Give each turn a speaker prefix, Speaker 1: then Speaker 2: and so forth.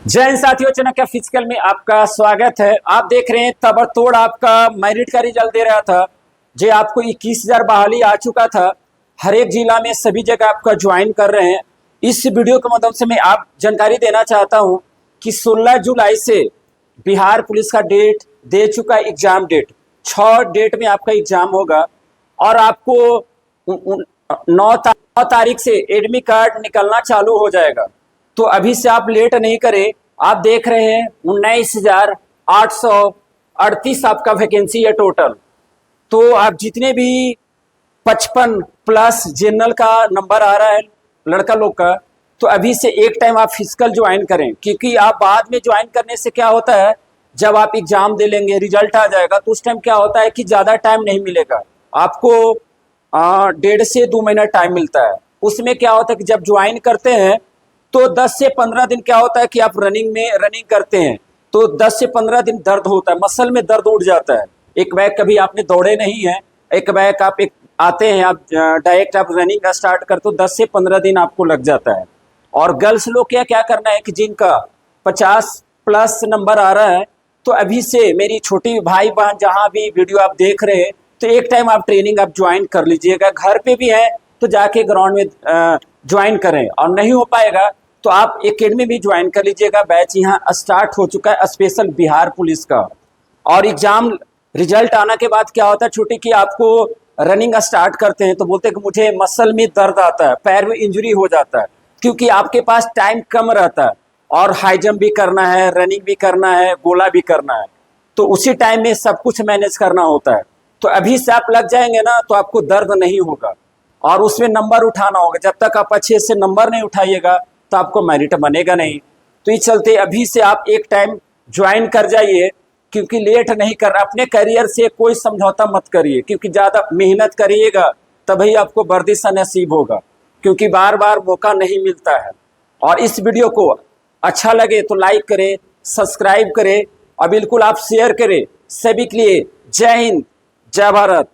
Speaker 1: जय हिंद साथियों, चाणक्य फिजिकल में आपका स्वागत है। आप देख रहे हैं ताबड़तोड़ आपका मेरिट का रिजल्ट दे रहा था। जो आपको 21,000 बहाली आ चुका था। हर एक जिला में सभी जगह आपका ज्वाइन कर रहे हैं। इस वीडियो के माध्यम से मैं आप जानकारी देना चाहता हूं कि 16 जुलाई से बिहार पुलिस का डेट दे चुका एग्जाम डेट। 6 डेट में आपका एग्जाम होगा और आपको 9 तारीख से एडमिट कार्ड निकलना चालू हो जाएगा। तो अभी से आप लेट नहीं करें। आप देख रहे हैं 19,838 आपका वैकेंसी है टोटल। तो आप जितने भी 55 प्लस जनरल का नंबर आ रहा है लड़का लोग का, तो अभी से एक टाइम आप फिजिकल ज्वाइन करें, क्योंकि आप बाद में ज्वाइन करने से क्या होता है, जब आप एग्जाम दे लेंगे रिजल्ट आ जाएगा तो उस टाइम क्या होता है कि ज़्यादा टाइम नहीं मिलेगा आपको। 1.5 से 2 महीना टाइम मिलता है। उसमें क्या होता है कि जब ज्वाइन करते हैं तो 10 से 15 दिन क्या होता है कि आप रनिंग करते हैं तो 10 से 15 दिन दर्द होता है, मसल में दर्द उठ जाता है। एक बैग कभी आपने दौड़े नहीं है, एक बैग आप एक आते हैं, आप डायरेक्ट आप रनिंग स्टार्ट करते हो, 10 से 15 दिन आपको लग जाता है। और गर्ल्स लोग क्या करना है कि जिनका 50 प्लस नंबर आ रहा है, तो अभी से मेरी छोटी भाई बहन जहाँ भी वीडियो आप देख रहे हैं, तो एक टाइम आप ट्रेनिंग आप ज्वाइन कर लीजिएगा। घर पे भी है तो जाके ग्राउंड में ज्वाइन करें, और नहीं हो पाएगा तो आप एकेडमी भी ज्वाइन कर लीजिएगा। बैच यहाँ स्टार्ट हो चुका है स्पेशल बिहार पुलिस का। और एग्जाम रिजल्ट आने के बाद क्या होता है छोटी कि आपको रनिंग स्टार्ट करते हैं तो बोलते हैं कि मुझे मसल में दर्द आता है, पैर में इंजरी हो जाता है, क्योंकि आपके पास टाइम कम रहता है और हाई जंप भी करना है, रनिंग भी करना है, गोला भी करना है, तो उसी टाइम में सब कुछ मैनेज करना होता है। तो अभी से आप लग जाएंगे ना तो आपको दर्द नहीं होगा और उसमें नंबर उठाना होगा। जब तक आप अच्छे से नंबर नहीं उठाइएगा तो आपको मेरिट बनेगा नहीं। तो इस चलते अभी से आप एक टाइम ज्वाइन कर जाइए, क्योंकि लेट नहीं कर, अपने करियर से कोई समझौता मत करिए, क्योंकि ज़्यादा मेहनत करिएगा तभी आपको वर्दी सा नसीब होगा, क्योंकि बार बार मौका नहीं मिलता है। और इस वीडियो को अच्छा लगे तो लाइक करें, सब्सक्राइब करें और बिल्कुल आप शेयर करें सभी के लिए। जय हिंद, जय भारत।